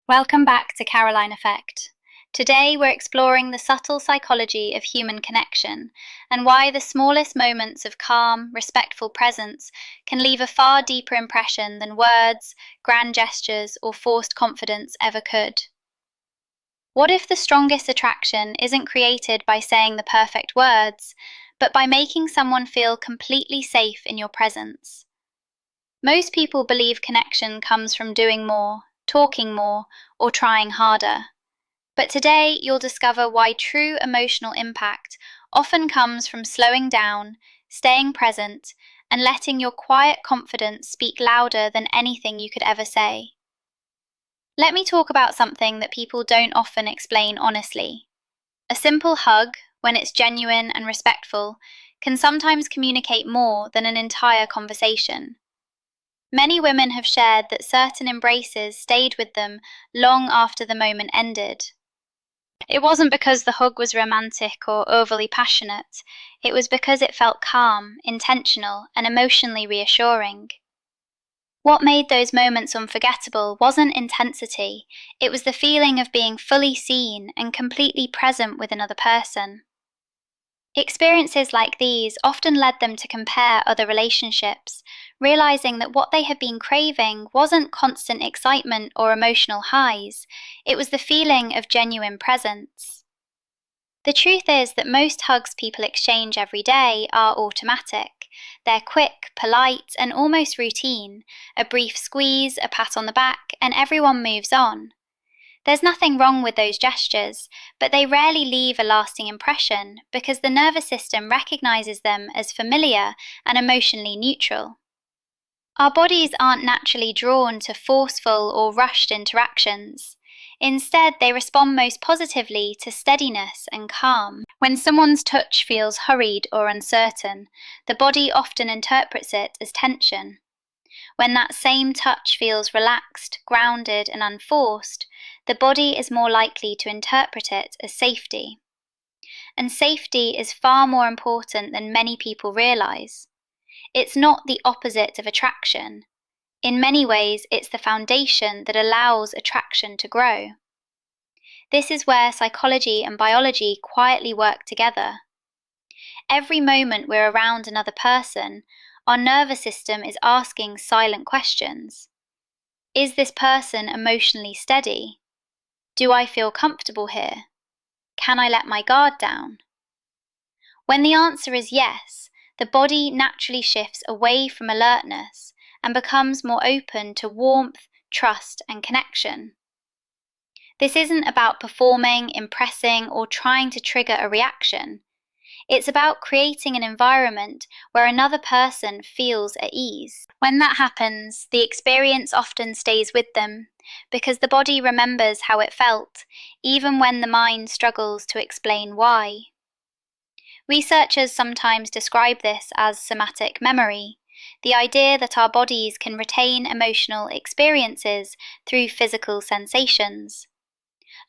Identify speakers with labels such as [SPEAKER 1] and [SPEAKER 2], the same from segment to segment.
[SPEAKER 1] Welcome back to Caroline Effect. Today we're exploring the subtle psychology of human connection and why the smallest moments of calm, respectful presence can leave a far deeper impression than words, grand gestures, or forced confidence ever could. What if the strongest attraction isn't created by saying the perfect words, but by making someone feel completely safe in your presence? Most people believe connection comes from doing more, talking more, or trying harder. But today you'll discover why true emotional impact often comes from slowing down, staying present, and letting your quiet confidence speak louder than anything you could ever say. Let me talk about something that people don't often explain honestly. A simple hug, when it's genuine and respectful, can sometimes communicate more than an entire conversation. Many women have shared that certain embraces stayed with them long after the moment ended. It wasn't because the hug was romantic or overly passionate, it was because it felt calm, intentional, and emotionally reassuring. What made those moments unforgettable wasn't intensity, it was the feeling of being fully seen and completely present with another person. Experiences like these often led them to compare other relationships, realizing that what they had been craving wasn't constant excitement or emotional highs, it was the feeling of genuine presence. The truth is that most hugs people exchange every day are automatic. They're quick, polite, and almost routine. A brief squeeze, a pat on the back, and everyone moves on. There's nothing wrong with those gestures, but they rarely leave a lasting impression because the nervous system recognizes them as familiar and emotionally neutral. Our bodies aren't naturally drawn to forceful or rushed interactions. Instead, they respond most positively to steadiness and calm. When someone's touch feels hurried or uncertain, the body often interprets it as tension. When that same touch feels relaxed, grounded, and unforced, the body is more likely to interpret it as safety. And safety is far more important than many people realize. It's not the opposite of attraction. In many ways, it's the foundation that allows attraction to grow. This is where psychology and biology quietly work together. Every moment we're around another person, our nervous system is asking silent questions. Is this person emotionally steady? Do I feel comfortable here? Can I let my guard down? When the answer is yes, the body naturally shifts away from alertness and becomes more open to warmth, trust, and connection. This isn't about performing, impressing, or trying to trigger a reaction. It's about creating an environment where another person feels at ease. When that happens, the experience often stays with them because the body remembers how it felt, even when the mind struggles to explain why. Researchers sometimes describe this as somatic memory, the idea that our bodies can retain emotional experiences through physical sensations.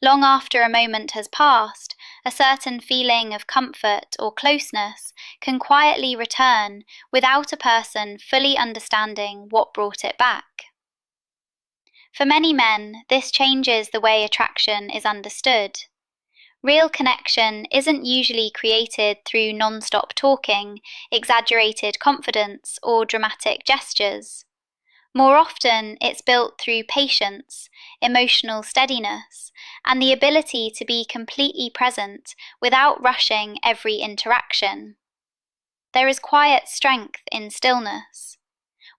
[SPEAKER 1] Long after a moment has passed, a certain feeling of comfort or closeness can quietly return without a person fully understanding what brought it back. For many men, this changes the way attraction is understood. Real connection isn't usually created through non-stop talking, exaggerated confidence, or dramatic gestures. More often, it's built through patience, emotional steadiness, and the ability to be completely present without rushing every interaction. There is quiet strength in stillness.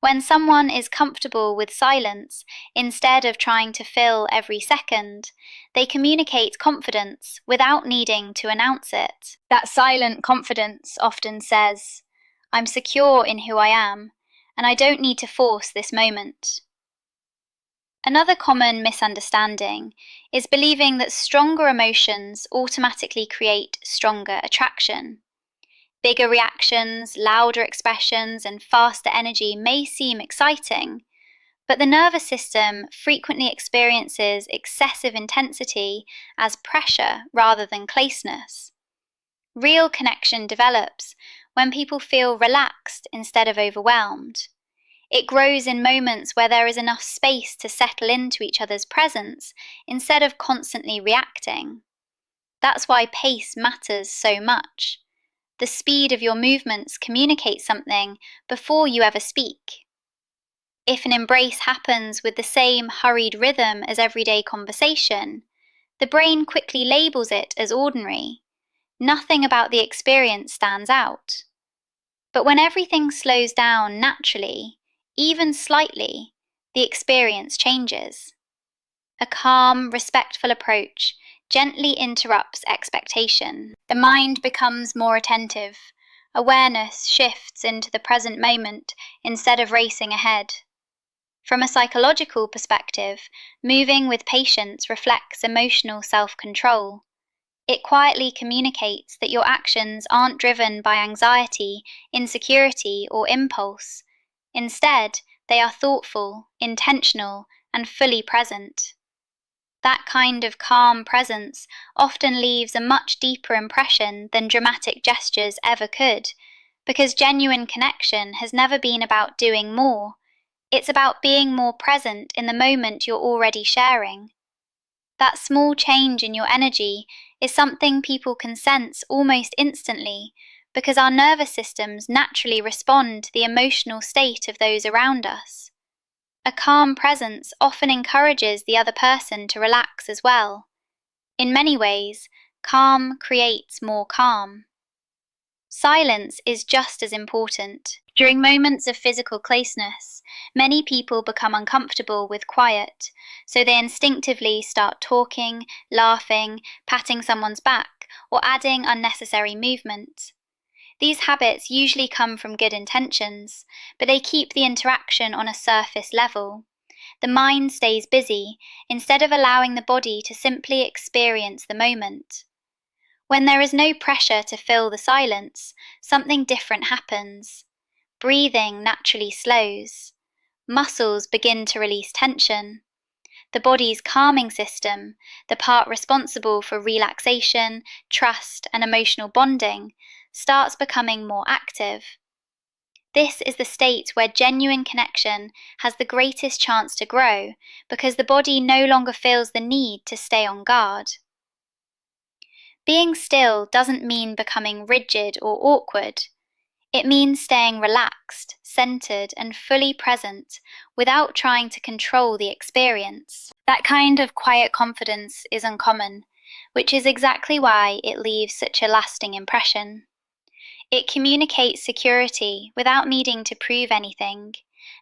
[SPEAKER 1] When someone is comfortable with silence, instead of trying to fill every second, they communicate confidence without needing to announce it. That silent confidence often says, "I'm secure in who I am, and I don't need to force this moment." Another common misunderstanding is believing that stronger emotions automatically create stronger attraction. Bigger reactions, louder expressions, and faster energy may seem exciting, but the nervous system frequently experiences excessive intensity as pressure rather than closeness. Real connection develops when people feel relaxed instead of overwhelmed. It grows in moments where there is enough space to settle into each other's presence instead of constantly reacting. That's why pace matters so much. The speed of your movements communicates something before you ever speak. If an embrace happens with the same hurried rhythm as everyday conversation, the brain quickly labels it as ordinary. Nothing about the experience stands out. But when everything slows down naturally, even slightly, the experience changes. A calm, respectful approach gently interrupts expectation. The mind becomes more attentive. Awareness shifts into the present moment instead of racing ahead. From a psychological perspective, moving with patience reflects emotional self-control. It quietly communicates that your actions aren't driven by anxiety, insecurity, or impulse. Instead, they are thoughtful, intentional, and fully present. That kind of calm presence often leaves a much deeper impression than dramatic gestures ever could, because genuine connection has never been about doing more. It's about being more present in the moment you're already sharing. That small change in your energy is something people can sense almost instantly, because our nervous systems naturally respond to the emotional state of those around us. A calm presence often encourages the other person to relax as well. In many ways, calm creates more calm. Silence is just as important. During moments of physical closeness, many people become uncomfortable with quiet, so they instinctively start talking, laughing, patting someone's back, or adding unnecessary movement. These habits usually come from good intentions, but they keep the interaction on a surface level. The mind stays busy instead of allowing the body to simply experience the moment. When there is no pressure to fill the silence, something different happens. Breathing naturally slows. Muscles begin to release tension. The body's calming system, the part responsible for relaxation, trust, and emotional bonding, starts becoming more active. This is the state where genuine connection has the greatest chance to grow, because the body no longer feels the need to stay on guard. Being still doesn't mean becoming rigid or awkward. It means staying relaxed, centered, and fully present without trying to control the experience. That kind of quiet confidence is uncommon, which is exactly why it leaves such a lasting impression. It communicates security without needing to prove anything,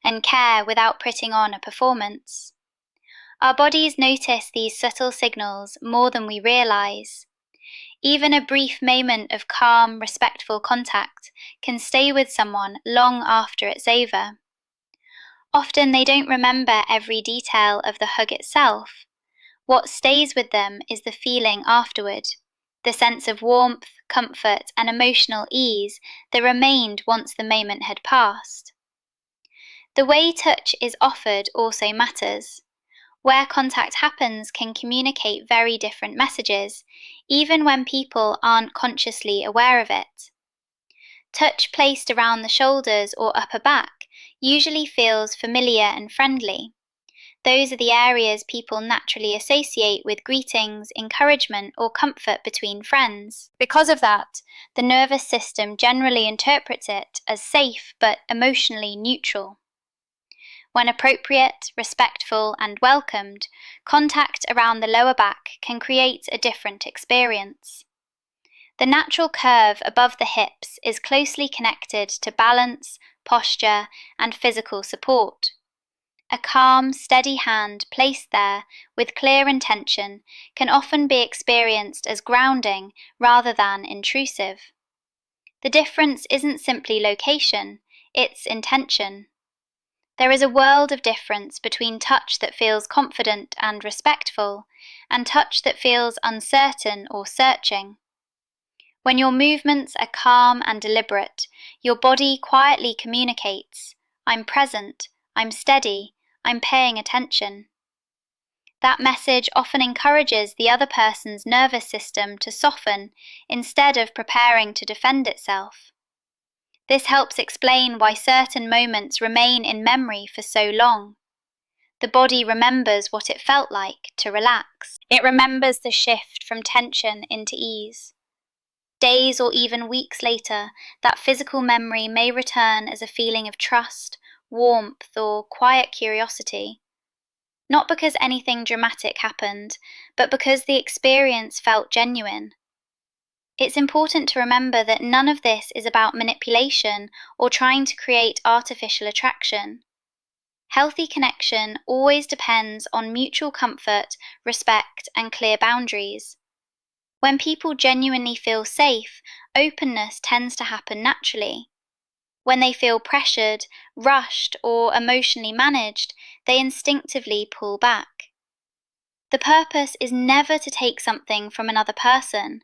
[SPEAKER 1] and care without putting on a performance. Our bodies notice these subtle signals more than we realize. Even a brief moment of calm, respectful contact can stay with someone long after it's over. Often they don't remember every detail of the hug itself. What stays with them is the feeling afterward, the sense of warmth, comfort, and emotional ease that remained once the moment had passed. The way touch is offered also matters. Where contact happens can communicate very different messages, even when people aren't consciously aware of it. Touch placed around the shoulders or upper back usually feels familiar and friendly. Those are the areas people naturally associate with greetings, encouragement, or comfort between friends. Because of that, the nervous system generally interprets it as safe but emotionally neutral. When appropriate, respectful, and welcomed, contact around the lower back can create a different experience. The natural curve above the hips is closely connected to balance, posture, and physical support. A calm, steady hand placed there with clear intention can often be experienced as grounding rather than intrusive. The difference isn't simply location, it's intention. There is a world of difference between touch that feels confident and respectful, and touch that feels uncertain or searching. When your movements are calm and deliberate, your body quietly communicates, "I'm present, I'm steady, I'm paying attention." That message often encourages the other person's nervous system to soften instead of preparing to defend itself. This helps explain why certain moments remain in memory for so long. The body remembers what it felt like to relax. It remembers the shift from tension into ease. Days or even weeks later, that physical memory may return as a feeling of trust, warmth, or quiet curiosity. Not because anything dramatic happened, but because the experience felt genuine. It's important to remember that none of this is about manipulation or trying to create artificial attraction. Healthy connection always depends on mutual comfort, respect, and clear boundaries. When people genuinely feel safe, openness tends to happen naturally. When they feel pressured, rushed, or emotionally managed, they instinctively pull back. The purpose is never to take something from another person.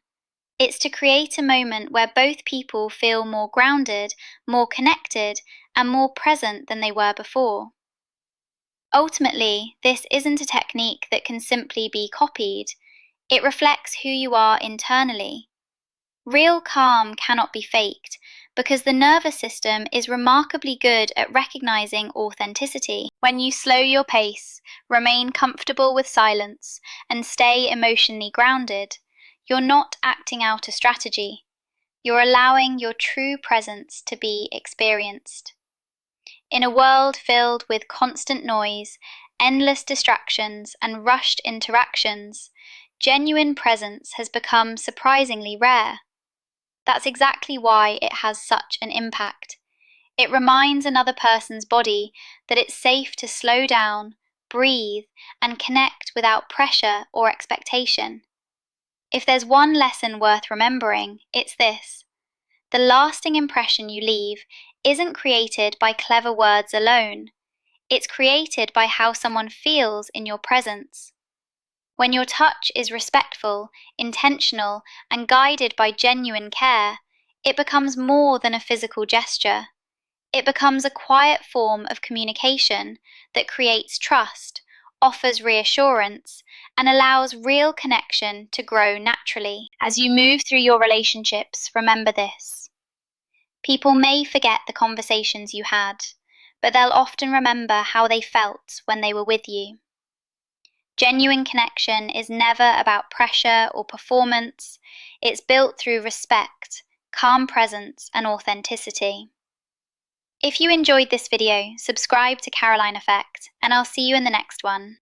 [SPEAKER 1] It's to create a moment where both people feel more grounded, more connected, and more present than they were before. Ultimately, this isn't a technique that can simply be copied. It reflects who you are internally. Real calm cannot be faked because the nervous system is remarkably good at recognizing authenticity. When you slow your pace, remain comfortable with silence, and stay emotionally grounded, you're not acting out a strategy. You're allowing your true presence to be experienced. In a world filled with constant noise, endless distractions, and rushed interactions, genuine presence has become surprisingly rare. That's exactly why it has such an impact. It reminds another person's body that it's safe to slow down, breathe, and connect without pressure or expectation. If there's one lesson worth remembering, it's this: the lasting impression you leave isn't created by clever words alone. It's created by how someone feels in your presence. When your touch is respectful, intentional, and guided by genuine care, it becomes more than a physical gesture. It becomes a quiet form of communication that creates trust, offers reassurance, and allows real connection to grow naturally. As you move through your relationships, remember this: people may forget the conversations you had, but they'll often remember how they felt when they were with you. Genuine connection is never about pressure or performance. It's built through respect, calm presence, and authenticity. If you enjoyed this video, subscribe to Caroline Effect, and I'll see you in the next one.